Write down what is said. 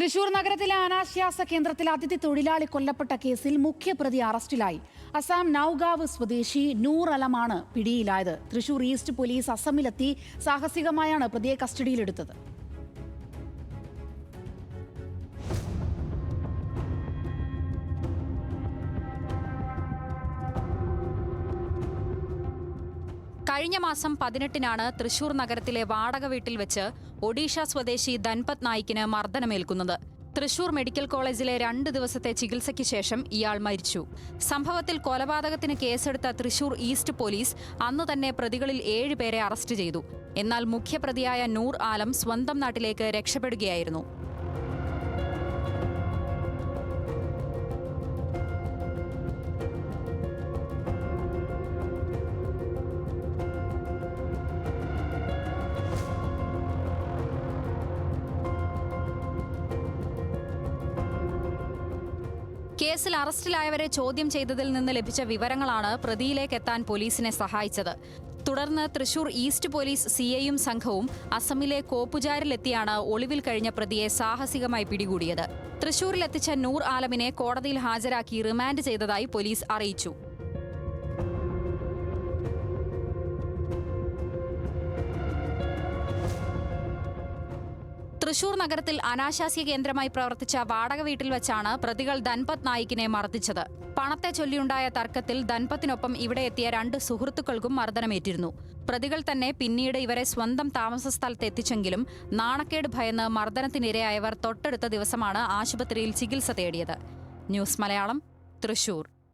തൃശൂർ നഗരത്തിലെ അനാശ്വാസ കേന്ദ്രത്തിൽ അതിഥി തൊഴിലാളി കൊല്ലപ്പെട്ട കേസിൽ മുഖ്യപ്രതി അറസ്റ്റിലായി. അസാം നൌഗാവ് സ്വദേശി നൂർ അലമാണ് പിടിയിലായത്. തൃശൂർ ഈസ്റ്റ് പോലീസ് അസമിലെത്തി സാഹസികമായാണ് പ്രതിയെ കസ്റ്റഡിയിലെടുത്തത്. കഴിഞ്ഞ മാസം 18-നാണ് തൃശൂർ നഗരത്തിലെ വാടക വീട്ടിൽ വെച്ച് ഒഡീഷ സ്വദേശി ധൻപത് നായിക്കിന് മർദ്ദനമേൽക്കുന്നത്. തൃശൂർ മെഡിക്കൽ കോളേജിലെ 2 ദിവസത്തെ ചികിത്സയ്ക്ക് ശേഷം ഇയാൾ മരിച്ചു. സംഭവത്തിൽ കൊലപാതകത്തിന് കേസെടുത്ത തൃശൂർ ഈസ്റ്റ് പോലീസ് അന്നു തന്നെ പ്രതികളിൽ 7 പേരെ അറസ്റ്റ് ചെയ്തു. എന്നാൽ മുഖ്യപ്രതിയായ നൂർ ആലം സ്വന്തം നാട്ടിലേക്ക് രക്ഷപ്പെടുകയായിരുന്നു. കേസിൽ അറസ്റ്റിലായവരെ ചോദ്യം ചെയ്തതിൽ നിന്ന് ലഭിച്ച വിവരങ്ങളാണ് പ്രതിയിലേക്കെത്താൻ പോലീസിനെ സഹായിച്ചത്. തുടർന്ന് തൃശൂർ ഈസ്റ്റ് പോലീസ് സിഐയും സംഘവും അസമിലെ കോപ്പുജാരിലെത്തിയാണ് ഒളിവിൽ കഴിഞ്ഞ പ്രതിയെ സാഹസികമായി പിടികൂടിയത്. തൃശൂരിലെത്തിച്ച നൂർ ആലമിനെ കോടതിയിൽ ഹാജരാക്കി റിമാൻഡ് ചെയ്തതായി പോലീസ് അറിയിച്ചു. തൃശൂർ നഗരത്തിൽ അനാശാസ്യ കേന്ദ്രമായി പ്രവർത്തിച്ച വാടക വീട്ടിൽ വെച്ചാണ് പ്രതികൾ ധൻപത് നായിക്കിനെ മർദ്ദിച്ചത്. പണത്തെ ചൊല്ലിയുണ്ടായ തർക്കത്തിൽ ധൻപത്തിനൊപ്പം ഇവിടെ എത്തിയ 2 സുഹൃത്തുക്കൾക്കും മർദ്ദനമേറ്റിരുന്നു. പ്രതികൾ തന്നെ പിന്നീട് ഇവരെ സ്വന്തം താമസ സ്ഥലത്ത് എത്തിച്ചെങ്കിലും നാണക്കേട് ഭയന്ന് മർദ്ദനത്തിനിരയായവർ തൊട്ടടുത്ത ദിവസമാണ് ആശുപത്രിയിൽ ചികിത്സ തേടിയത്. ന്യൂസ് മലയാളം, തൃശൂർ.